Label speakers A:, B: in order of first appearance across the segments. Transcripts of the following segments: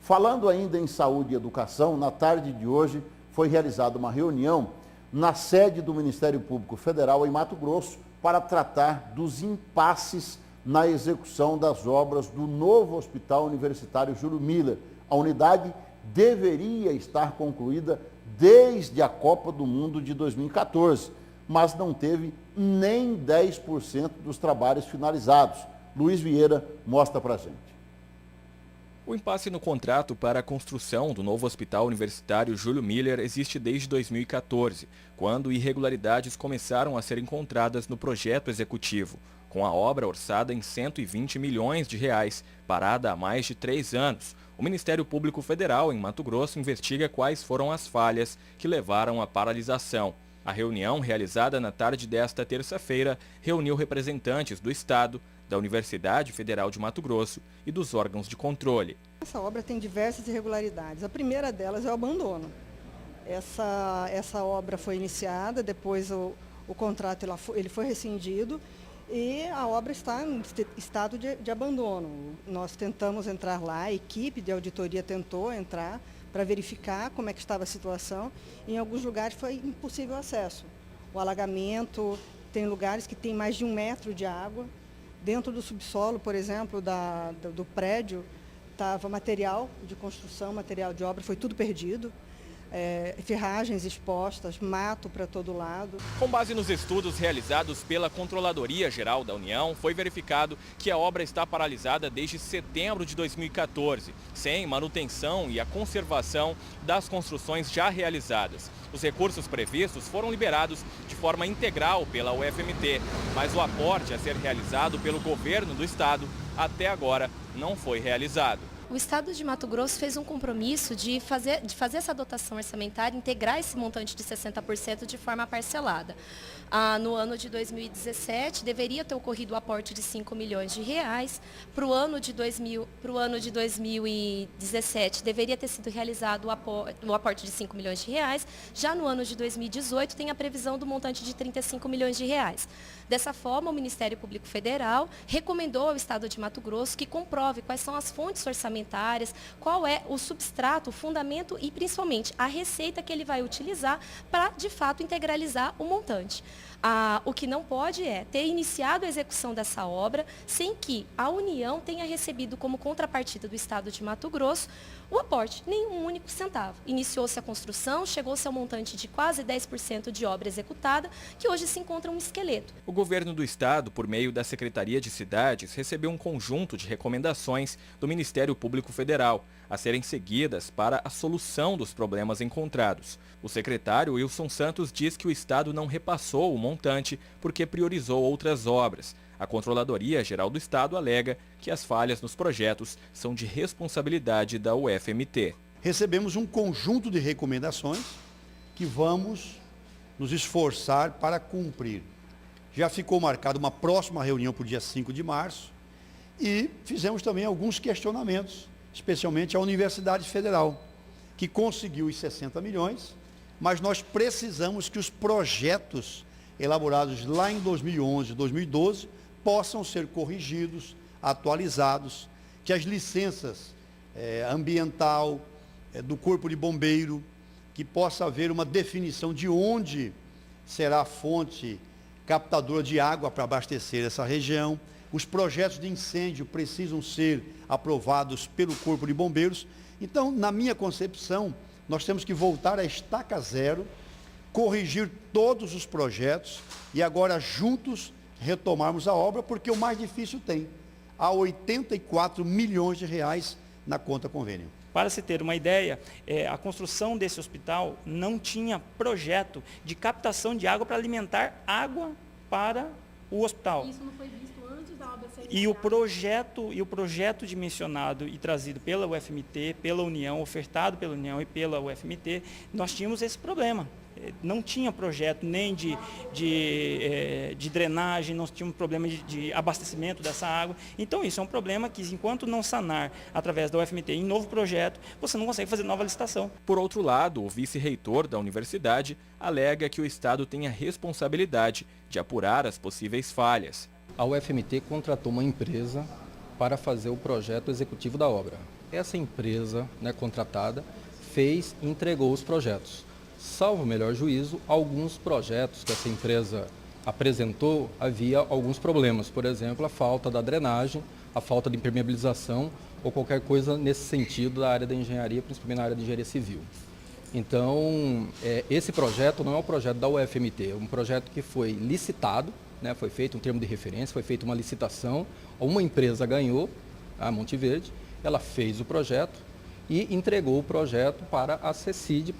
A: Falando ainda em saúde e educação, na tarde de hoje foi realizada uma reunião na sede do Ministério Público Federal em Mato Grosso para tratar dos impasses na execução das obras do novo Hospital Universitário Júlio Miller. A unidade deveria estar concluída desde a Copa do Mundo de 2014, mas não teve nem 10% dos trabalhos finalizados. Luiz Vieira mostra para a gente.
B: O impasse no contrato para a construção do novo Hospital Universitário Júlio Miller existe desde 2014, quando irregularidades começaram a ser encontradas no projeto executivo, com a obra orçada em 120 milhões de reais, parada há mais de 3 anos. O Ministério Público Federal, em Mato Grosso, investiga quais foram as falhas que levaram à paralisação. A reunião, realizada na tarde desta terça-feira, reuniu representantes do Estado, da Universidade Federal de Mato Grosso e dos órgãos de controle.
C: Essa obra tem diversas irregularidades. A primeira delas é o abandono. Essa obra foi iniciada, depois o contrato ele foi rescindido e a obra está em estado de abandono. Nós tentamos entrar lá, a equipe de auditoria tentou entrar para verificar como é que estava a situação. Em alguns lugares foi impossível acesso. O alagamento, tem lugares que tem mais de 1 metro de água. Dentro do subsolo, por exemplo, do prédio, estava material de construção, material de obra, foi tudo perdido. Ferragens expostas, mato para todo lado.
B: Com base nos estudos realizados pela Controladoria Geral da União, foi verificado que a obra está paralisada desde setembro de 2014, sem manutenção e a conservação das construções já realizadas. Os recursos previstos foram liberados de forma integral pela UFMT, mas o aporte a ser realizado pelo governo do estado até agora não foi realizado.
D: O Estado de Mato Grosso fez um compromisso de fazer essa dotação orçamentária, integrar esse montante de 60% de forma parcelada. No ano de 2017, deveria ter ocorrido o aporte de 5 milhões de reais. Para o ano de 2017, deveria ter sido realizado o aporte de 5 milhões de reais. Já no ano de 2018, tem a previsão do montante de 35 milhões de reais. Dessa forma, o Ministério Público Federal recomendou ao Estado de Mato Grosso que comprove quais são as fontes orçamentárias, qual é o substrato, o fundamento e, principalmente, a receita que ele vai utilizar para, de fato, integralizar o montante. O que não pode é ter iniciado a execução dessa obra sem que a União tenha recebido como contrapartida do Estado de Mato Grosso o aporte, nenhum único centavo. Iniciou-se a construção, chegou-se ao montante de quase 10% de obra executada, que hoje se encontra um esqueleto.
B: O governo do estado, por meio da Secretaria de Cidades, recebeu um conjunto de recomendações do Ministério Público Federal, a serem seguidas para a solução dos problemas encontrados. O secretário Wilson Santos diz que o estado não repassou o montante porque priorizou outras obras. A Controladoria Geral do Estado alega que as falhas nos projetos são de responsabilidade da UFMT.
E: Recebemos um conjunto de recomendações que vamos nos esforçar para cumprir. Já ficou marcada uma próxima reunião para o dia 5 de março e fizemos também alguns questionamentos, especialmente à Universidade Federal, que conseguiu os 60 milhões, mas nós precisamos que os projetos elaborados lá em 2011, 2012, possam ser corrigidos, atualizados, que as licenças ambiental, do Corpo de Bombeiro, que possa haver uma definição de onde será a fonte captadora de água para abastecer essa região. Os projetos de incêndio precisam ser aprovados pelo Corpo de Bombeiros. Então, na minha concepção, nós temos que voltar à estaca zero, corrigir todos os projetos e agora juntos retomarmos a obra, porque o mais difícil tem. Há 84 milhões de reais na conta convênio.
F: Para se ter uma ideia, a construção desse hospital não tinha projeto de captação de água para alimentar água para o hospital.
D: Isso não foi visto antes da obra ser
F: E o projeto dimensionado e trazido pela UFMT, pela União, ofertado pela União e pela UFMT, nós tínhamos esse problema. Não tinha projeto nem de drenagem, não tinha um problema de abastecimento dessa água. Então isso é um problema que, enquanto não sanar através da UFMT em novo projeto, você não consegue fazer nova licitação.
B: Por outro lado, o vice-reitor da universidade alega que o Estado tem a responsabilidade de apurar as possíveis falhas.
G: A UFMT contratou uma empresa para fazer o projeto executivo da obra. essa empresa, né, contratada fez e entregou os projetos. Salvo o melhor juízo, alguns projetos que essa empresa apresentou, havia alguns problemas. Por exemplo, a falta da drenagem, a falta de impermeabilização ou qualquer coisa nesse sentido da área da engenharia, principalmente na área de engenharia civil. Então, esse projeto não é um projeto da UFMT, é um projeto que foi licitado, né, foi feito um termo de referência, foi feita uma licitação, uma empresa ganhou, a Monte Verde, ela fez o projeto e entregou o projeto para a CECID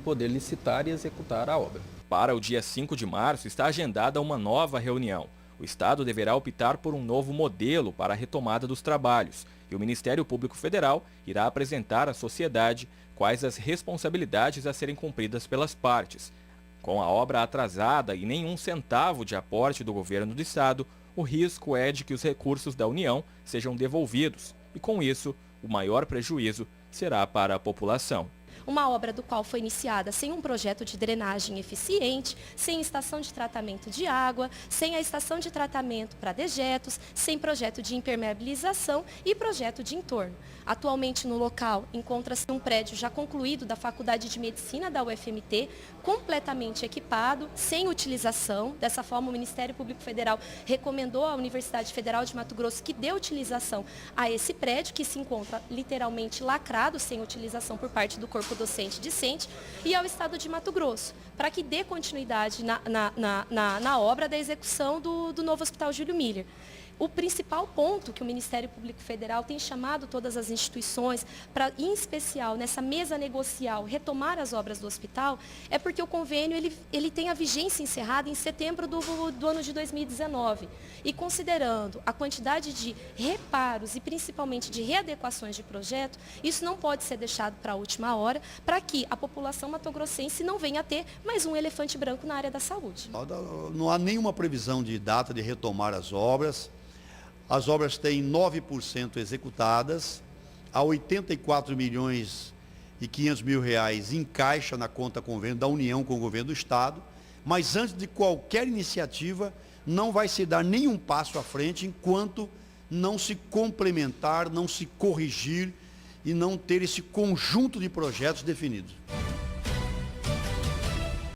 G: poder licitar e executar a obra.
B: Para o dia 5 de março está agendada uma nova reunião. O Estado deverá optar por um novo modelo para a retomada dos trabalhos e o Ministério Público Federal irá apresentar à sociedade quais as responsabilidades a serem cumpridas pelas partes. Com a obra atrasada e nenhum centavo de aporte do governo do Estado, o risco é de que os recursos da União sejam devolvidos e, com isso, o maior prejuízo será para a população.
D: Uma obra do qual foi iniciada sem um projeto de drenagem eficiente, sem estação de tratamento de água, sem a estação de tratamento para dejetos, sem projeto de impermeabilização e projeto de entorno. Atualmente no local encontra-se um prédio já concluído da Faculdade de Medicina da UFMT, completamente equipado, sem utilização. Dessa forma, o Ministério Público Federal recomendou à Universidade Federal de Mato Grosso que dê utilização a esse prédio, que se encontra literalmente lacrado, sem utilização por parte do corpo docente discente, e ao Estado de Mato Grosso, para que dê continuidade na obra da execução do novo Hospital Júlio Miller. O principal ponto que o Ministério Público Federal tem chamado todas as instituições para, em especial nessa mesa negocial, retomar as obras do hospital, é porque o convênio ele tem a vigência encerrada em setembro do ano de 2019. E considerando a quantidade de reparos e principalmente de readequações de projeto, isso não pode ser deixado para a última hora, para que a população matogrossense não venha a ter mais um elefante branco na área da saúde.
E: Não há nenhuma previsão de data de retomar as obras. As obras têm 9% executadas, há 84 milhões e 500 mil reais em caixa na conta convênio da União com o governo do Estado, mas antes de qualquer iniciativa, não vai se dar nenhum passo à frente enquanto não se complementar, não se corrigir e não ter esse conjunto de projetos definidos.